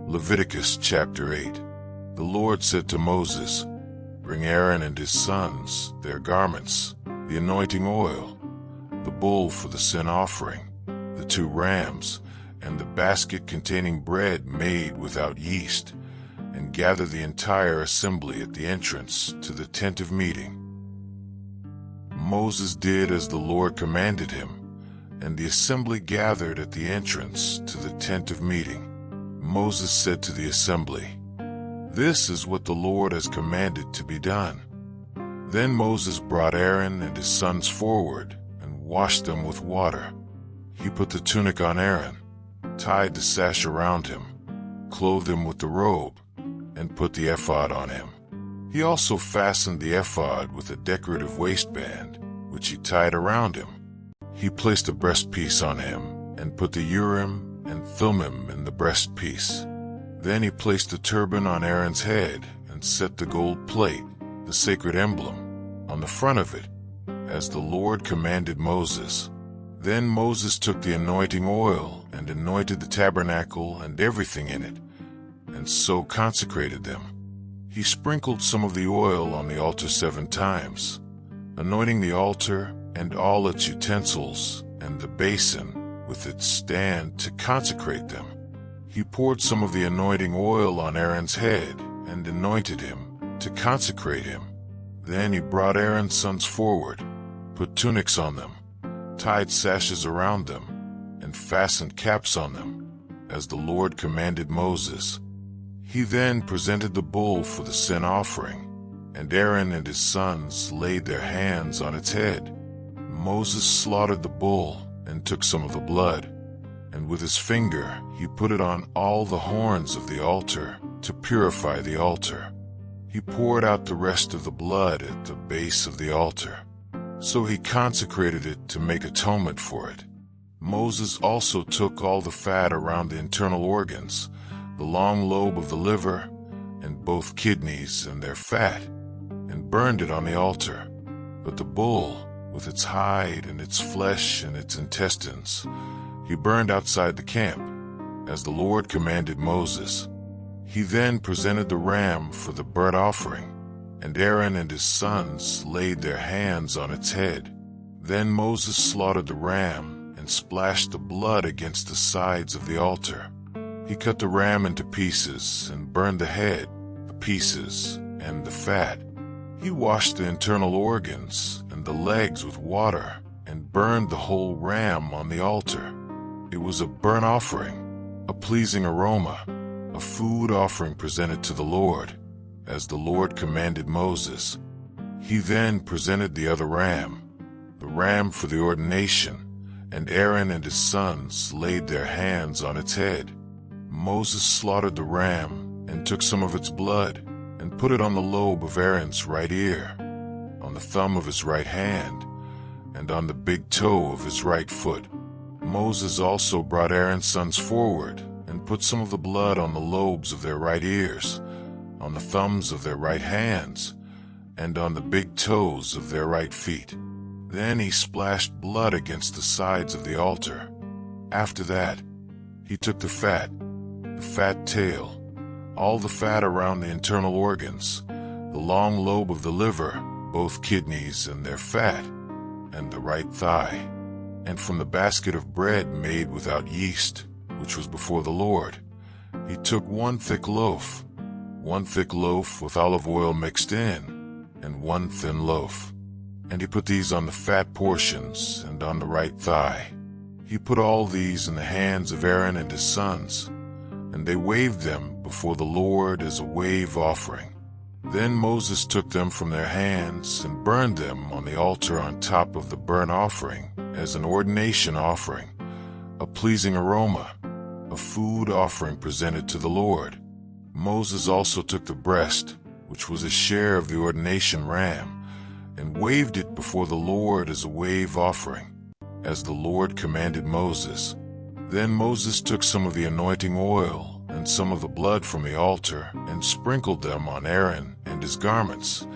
Leviticus chapter 8. The Lord said to Moses, "Bring Aaron and his sons, their garments, the anointing oil, the bull for the sin offering, the 2 rams, and the basket containing bread made without yeast, and gather the entire assembly at the entrance to the tent of meeting." Moses did as the Lord commanded him, and the assembly gathered at the entrance to the tent of meeting. Moses said to the assembly, "This is what the Lord has commanded to be done." Then Moses brought Aaron and his sons forward and washed them with water. He put the tunic on Aaron, tied the sash around him, clothed him with the robe, and put the ephod on him. He also fastened the ephod with a decorative waistband, which he tied around him. He placed a breastpiece on him and put the Urim and Thummim in the breastpiece. Then he placed the turban on Aaron's head and set the gold plate, the sacred emblem, on the front of it, as the Lord commanded Moses. Then Moses took the anointing oil and anointed the tabernacle and everything in it, and so consecrated them. He sprinkled some of the oil on the altar 7 times, anointing the altar and all its utensils and the basin with its stand to consecrate them. He poured some of the anointing oil on Aaron's head and anointed him to consecrate him. Then he brought Aaron's sons forward, put tunics on them, tied sashes around them, and fastened caps on them, as the Lord commanded Moses. He then presented the bull for the sin offering, and Aaron and his sons laid their hands on its head. Moses slaughtered the bull and took some of the blood, and with his finger he put it on all the horns of the altar to purify the altar. He poured out the rest of the blood at the base of the altar. So he consecrated it to make atonement for it. Moses also took all the fat around the internal organs, the long lobe of the liver, and both kidneys and their fat, and burned it on the altar. But the bull, with its hide and its flesh and its intestines, he burned outside the camp, as the Lord commanded Moses. He then presented the ram for the burnt offering, and Aaron and his sons laid their hands on its head. Then Moses slaughtered the ram and splashed the blood against the sides of the altar. He cut the ram into pieces and burned the head, the pieces, and the fat. He washed the internal organs and the legs with water and burned the whole ram on the altar. It was a burnt offering, a pleasing aroma, a food offering presented to the Lord, as the Lord commanded Moses. He then presented the other ram, the ram for the ordination, and Aaron and his sons laid their hands on its head. Moses slaughtered the ram and took some of its blood and put it on the lobe of Aaron's right ear, on the thumb of his right hand, and on the big toe of his right foot. Moses also brought Aaron's sons forward and put some of the blood on the lobes of their right ears, on the thumbs of their right hands, and on the big toes of their right feet. Then he splashed blood against the sides of the altar. After that, he took the fat tail, all the fat around the internal organs, the long lobe of the liver, both kidneys and their fat, and the right thigh, and from the basket of bread made without yeast, which was before the Lord, he took one thick loaf with olive oil mixed in, and one thin loaf. And he put these on the fat portions and on the right thigh. He put all these in the hands of Aaron and his sons, and they waved them before the Lord as a wave offering. Then Moses took them from their hands and burned them on the altar on top of the burnt offering as an ordination offering, a pleasing aroma, a food offering presented to the Lord. Moses also took the breast, which was a share of the ordination ram, and waved it before the Lord as a wave offering, as the Lord commanded Moses. Then Moses took some of the anointing oil and some of the blood from the altar and sprinkled them on Aaron and his garments,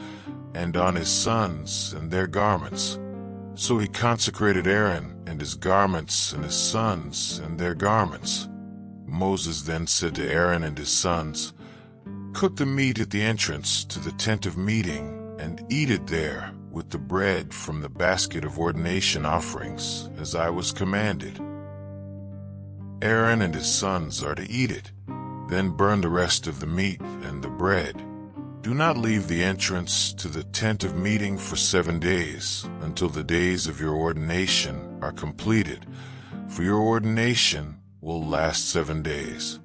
and on his sons and their garments. So he consecrated Aaron and his garments and his sons and their garments. Moses then said to Aaron and his sons, "Cook the meat at the entrance to the tent of meeting, and eat it there with the bread from the basket of ordination offerings, as I was commanded. Aaron and his sons are to eat it. Then burn the rest of the meat and the bread. Do not leave the entrance to the tent of meeting for 7 days, until the days of your ordination are completed, for your ordination will last 7 days.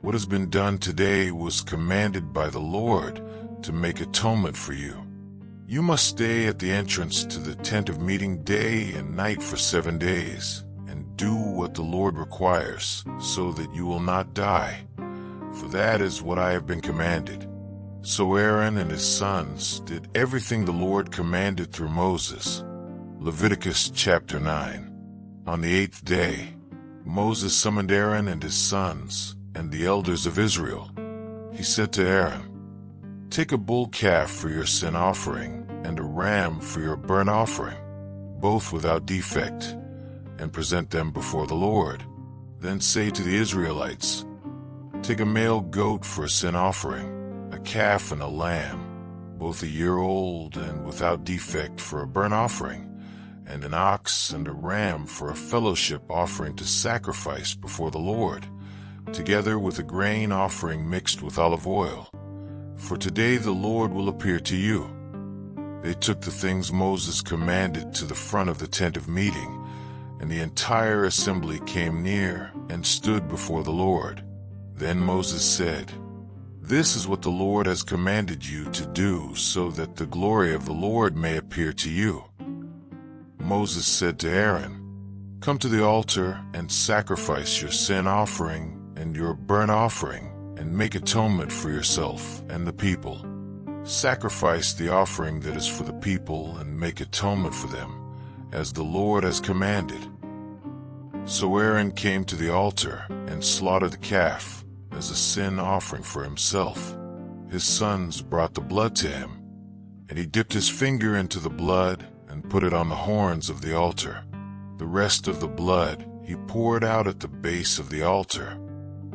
What has been done today was commanded by the Lord to make atonement for you. You must stay at the entrance to the tent of meeting day and night for 7 days, and do what the Lord requires, so that you will not die, for that is what I have been commanded." So Aaron and his sons did everything the Lord commanded through Moses. Leviticus chapter 9. On the 8th day, Moses summoned Aaron and his sons and the elders of Israel. He said to Aaron, "Take a bull calf for your sin offering and a ram for your burnt offering, both without defect, and present them before the Lord. Then say to the Israelites, 'Take a male goat for a sin offering, a calf and a lamb, both a year old and without defect for a burnt offering, and an ox and a ram for a fellowship offering to sacrifice before the Lord, together with a grain offering mixed with olive oil. For today the Lord will appear to you.'" They took the things Moses commanded to the front of the tent of meeting, and the entire assembly came near and stood before the Lord. Then Moses said, "This is what the Lord has commanded you to do, so that the glory of the Lord may appear to you." Moses said to Aaron, "Come to the altar and sacrifice your sin offering and your burnt offering, and make atonement for yourself and the people. Sacrifice the offering that is for the people and make atonement for them, as the Lord has commanded." So Aaron came to the altar and slaughtered the calf as a sin offering for himself. His sons brought the blood to him, and he dipped his finger into the blood and put it on the horns of the altar. The rest of the blood he poured out at the base of the altar.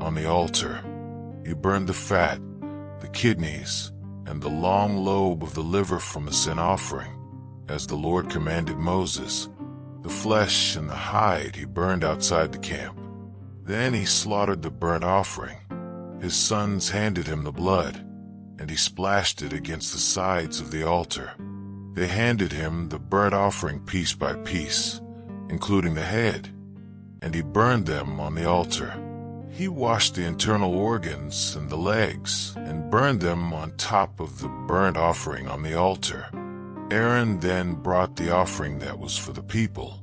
On the altar, he burned the fat, the kidneys, and the long lobe of the liver from the sin offering, as the Lord commanded Moses. The flesh and the hide he burned outside the camp. Then he slaughtered the burnt offering. His sons handed him the blood, and he splashed it against the sides of the altar. They handed him the burnt offering piece by piece, including the head, and he burned them on the altar. He washed the internal organs and the legs and burned them on top of the burnt offering on the altar. Aaron then brought the offering that was for the people.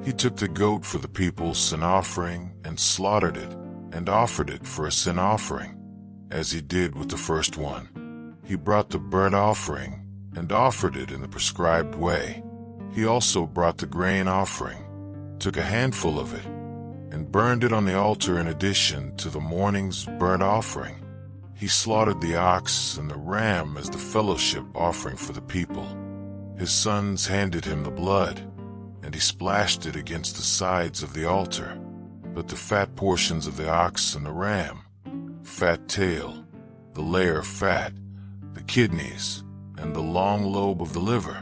He took the goat for the people's sin offering and slaughtered it and offered it for a sin offering, as he did with the first one. He brought the burnt offering and offered it in the prescribed way. He also brought the grain offering, took a handful of it, and burned it on the altar in addition to the morning's burnt offering. He slaughtered the ox and the ram as the fellowship offering for the people. His sons handed him the blood, and he splashed it against the sides of the altar. But the fat portions of the ox and the ram, fat tail, the layer of fat, the kidneys, and the long lobe of the liver,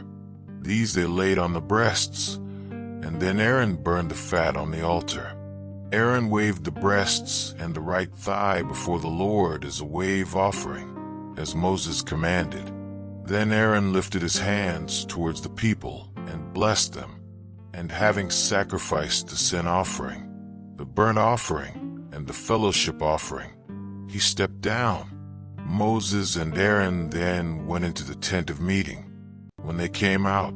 these they laid on the breasts, and then Aaron burned the fat on the altar. Aaron waved the breasts and the right thigh before the Lord as a wave offering, as Moses commanded. Then Aaron lifted his hands towards the people and blessed them, and having sacrificed the sin offering, the burnt offering, and the fellowship offering, he stepped down. Moses and Aaron then went into the tent of meeting. When they came out,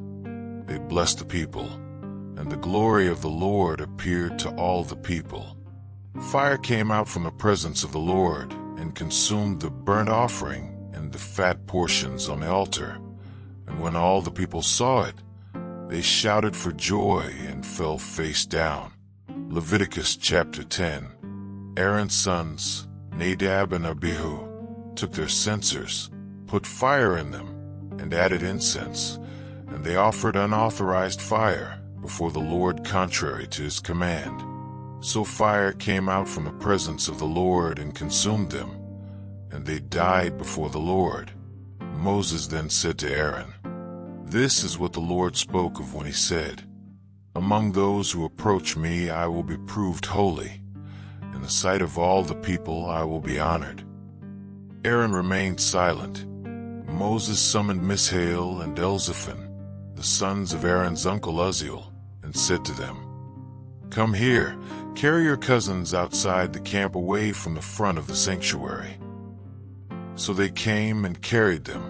they blessed the people, and the glory of the Lord appeared to all the people. Fire came out from the presence of the Lord and consumed the burnt offering and the fat portions on the altar. And when all the people saw it, they shouted for joy and fell face down. Leviticus chapter 10. Aaron's sons, Nadab and Abihu, took their censers, put fire in them, and added incense, and they offered unauthorized fire before the Lord contrary to his command. So fire came out from the presence of the Lord and consumed them, and they died before the Lord. Moses then said to Aaron, "This is what the Lord spoke of when he said, 'Among those who approach me I will be proved holy. In the sight of all the people I will be honored.'" Aaron remained silent. Moses summoned Mishael and Elzaphan, the sons of Aaron's uncle Uzziel, and said to them, "Come here, carry your cousins outside the camp away from the front of the sanctuary." So they came and carried them,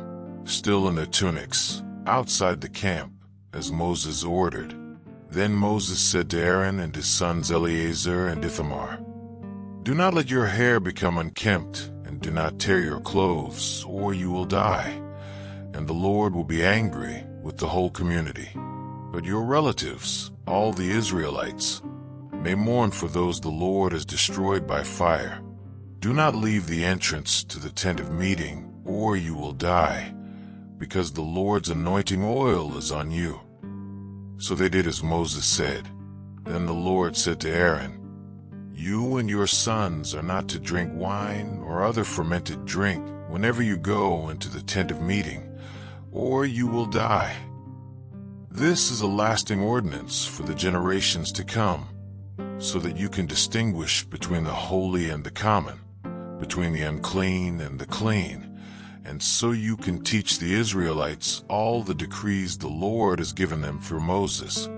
still in their tunics, outside the camp, as Moses ordered. Then Moses said to Aaron and his sons Eleazar and Ithamar, "Do not let your hair become unkempt, and do not tear your clothes, or you will die, and the Lord will be angry with the whole community. But your relatives, all the Israelites, may mourn for those the Lord has destroyed by fire. Do not leave the entrance to the tent of meeting, or you will die, because the Lord's anointing oil is on you." So they did as Moses said. Then the Lord said to Aaron, "You and your sons are not to drink wine or other fermented drink whenever you go into the tent of meeting, or you will die. This is a lasting ordinance for the generations to come, so that you can distinguish between the holy and the common, between the unclean and the clean, and so you can teach the Israelites all the decrees the Lord has given them through Moses."